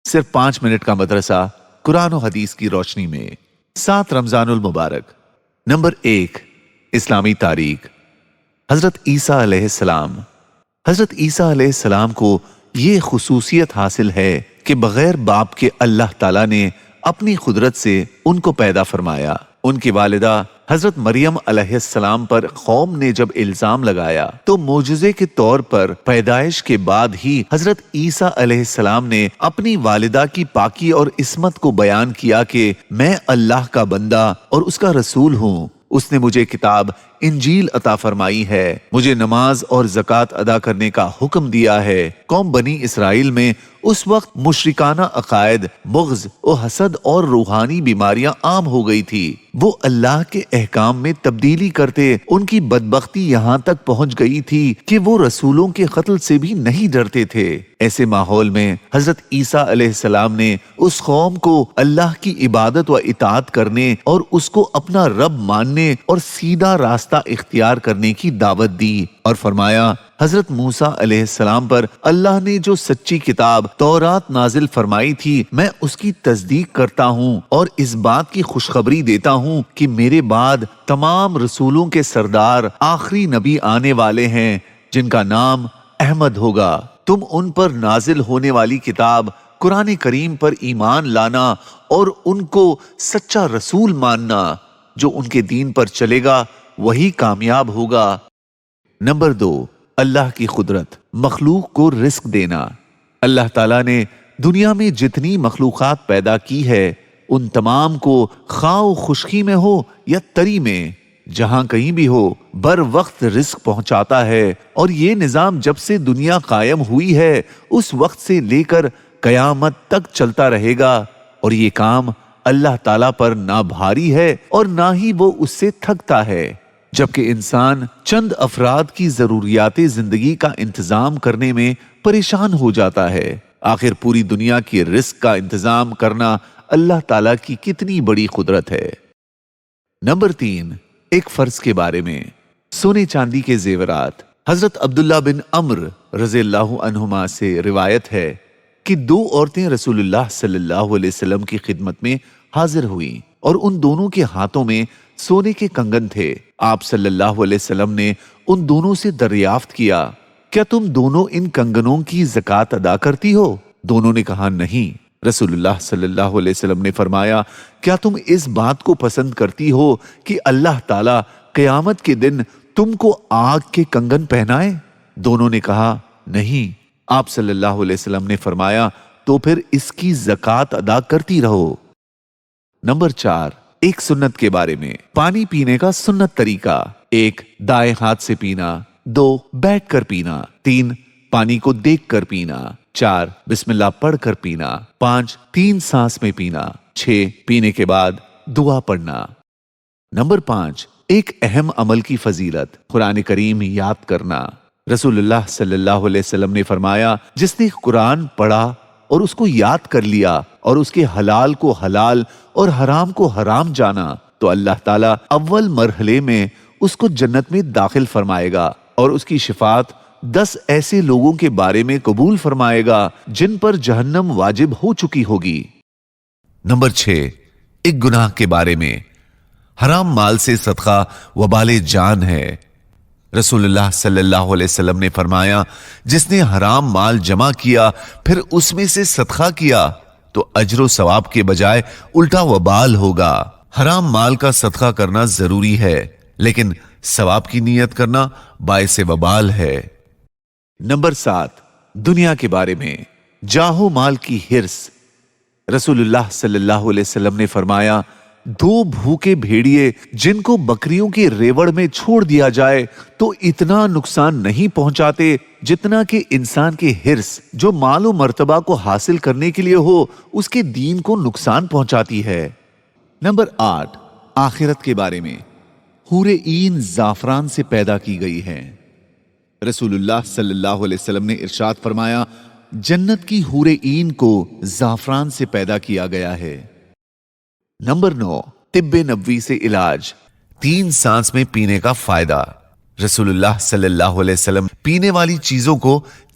صرف 5 منٹ کا مدرسہ قرآن و حدیث کی روشنی میں 7 رمضان المبارک۔ نمبر 1، اسلامی تاریخ۔ حضرت عیسیٰ علیہ السلام۔ حضرت عیسیٰ علیہ السلام کو یہ خصوصیت حاصل ہے کہ بغیر باپ کے اللہ تعالیٰ نے اپنی قدرت سے ان کو پیدا فرمایا۔ ان کی والدہ حضرت مریم علیہ السلام پر قوم نے جب الزام لگایا تو معجزے کے طور پر پیدائش کے بعد ہی حضرت عیسیٰ علیہ السلام نے اپنی والدہ کی پاکی اور عصمت کو بیان کیا کہ میں اللہ کا بندہ اور اس کا رسول ہوں۔ اس نے مجھے کتاب انجیل عطا فرمائی ہے، مجھے نماز اور زکوٰۃ ادا کرنے کا حکم دیا ہے۔ قوم بنی اسرائیل میں اس وقت مشرکانہ عقائد، بغض و حسد اور روحانی بیماریاں عام ہو گئی تھی۔ وہ اللہ کے احکام میں تبدیلی کرتے ان کی بدبختی یہاں تک پہنچ گئی تھی کہ وہ رسولوں کے قتل سے بھی نہیں ڈرتے تھے۔ ایسے ماحول میں حضرت عیسیٰ علیہ السلام نے اس قوم کو اللہ کی عبادت و اطاعت کرنے اور اس کو اپنا رب ماننے اور سیدھا راستہ اختیار کرنے کی دعوت دی، اور فرمایا حضرت موسیٰ علیہ السلام پر اللہ نے جو سچی کتاب تورات نازل فرمائی تھی میں اس کی تصدیق کرتا ہوں اور اس بات کی خوشخبری دیتا ہوں کہ میرے بعد تمام رسولوں کے سردار آخری نبی آنے والے ہیں جن کا نام احمد ہوگا۔ تم ان پر نازل ہونے والی کتاب قرآن کریم پر ایمان لانا اور ان کو سچا رسول ماننا، جو ان کے دین پر چلے گا وہی کامیاب ہوگا۔ نمبر 2، اللہ کی قدرت، مخلوق کو رزق دینا۔ اللہ تعالیٰ نے دنیا میں جتنی مخلوقات پیدا کی ہے ان تمام کو خواہ خشکی میں ہو یا تری میں، جہاں کہیں بھی ہو، بر وقت رزق پہنچاتا ہے، اور یہ نظام جب سے دنیا قائم ہوئی ہے اس وقت سے لے کر قیامت تک چلتا رہے گا، اور یہ کام اللہ تعالیٰ پر نہ بھاری ہے اور نہ ہی وہ اس سے تھکتا ہے۔ جبکہ انسان چند افراد کی ضروریات زندگی کا انتظام کرنے میں پریشان ہو جاتا ہے، آخر پوری دنیا کی رزق کا انتظام کرنا اللہ تعالیٰ کی کتنی بڑی قدرت ہے۔ نمبر 3، ایک فرض کے بارے میں، سونے چاندی کے زیورات۔ حضرت عبداللہ بن عمرو رضی اللہ عنہما سے روایت ہے کہ 2 عورتیں رسول اللہ صلی اللہ علیہ وسلم کی خدمت میں حاضر ہوئیں اور ان دونوں کے ہاتھوں میں سونے کے کنگن تھے۔ آپ صلی اللہ علیہ وسلم نے ان دونوں سے دریافت کیا، کیا تم دونوں ان کنگنوں کی زکوٰۃ ادا کرتی ہو؟ دونوں نے کہا نہیں۔ رسول اللہ صلی اللہ علیہ وسلم نے فرمایا، کیا تم اس بات کو پسند کرتی ہو کہ اللہ تعالیٰ قیامت کے دن تم کو آگ کے کنگن پہنائے؟ دونوں نے کہا نہیں۔ آپ صلی اللہ علیہ وسلم نے فرمایا، تو پھر اس کی زکوٰۃ ادا کرتی رہو۔ نمبر 4، ایک سنت کے بارے میں، پانی پینے کا سنت طریقہ۔ 1، دائیں ہاتھ سے پینا۔ 2، بیٹھ کر پینا۔ 3، پانی کو دیکھ کر پینا۔ 4، بسم اللہ پڑھ کر پینا۔ 5، 3 سانس میں پینا۔ 6، پینے کے بعد دعا پڑھنا۔ نمبر 5، ایک اہم عمل کی فضیلت، قرآن کریم یاد کرنا۔ رسول اللہ صلی اللہ علیہ وسلم نے فرمایا، جس نے قرآن پڑھا اور اس کو یاد کر لیا اور اس کے حلال کو حلال اور حرام کو حرام جانا تو اللہ تعالیٰ اول مرحلے میں اس کو جنت میں داخل فرمائے گا اور اس کی شفاعت 10 ایسے لوگوں کے بارے میں قبول فرمائے گا جن پر جہنم واجب ہو چکی ہوگی۔ نمبر 6، ایک گناہ کے بارے میں، حرام مال سے صدقہ وبال جان ہے۔ رسول اللہ صلی اللہ علیہ وسلم نے فرمایا، جس نے حرام مال جمع کیا پھر اس میں سے صدقہ کیا تو اجر و ثواب کے بجائے الٹا وبال ہوگا۔ حرام مال کا صدقہ کرنا ضروری ہے لیکن ثواب کی نیت کرنا باعث وبال ہے۔ نمبر 7، دنیا کے بارے میں، جاہ و مال کی حرص۔ رسول اللہ صلی اللہ علیہ وسلم نے فرمایا، 2 بھوکے بھیڑیے جن کو بکریوں کے ریوڑ میں چھوڑ دیا جائے تو اتنا نقصان نہیں پہنچاتے جتنا کہ انسان کے حرص جو مال و مرتبہ کو حاصل کرنے کے لیے ہو اس کے دین کو نقصان پہنچاتی ہے۔ نمبر 8، آخرت کے بارے میں، حور عین زعفران سے پیدا کی گئی ہے۔ رسول اللہ صلی اللہ علیہ وسلم نے ارشاد فرمایا، جنت کی حور عین کو زعفران سے پیدا کیا گیا ہے۔ نمبر 9، طب نبوی سے علاج، 3 سانس میں پینے کا فائدہ۔ رسول اللہ صلی اللہ علیہ وسلم پینے والی چیزوں کو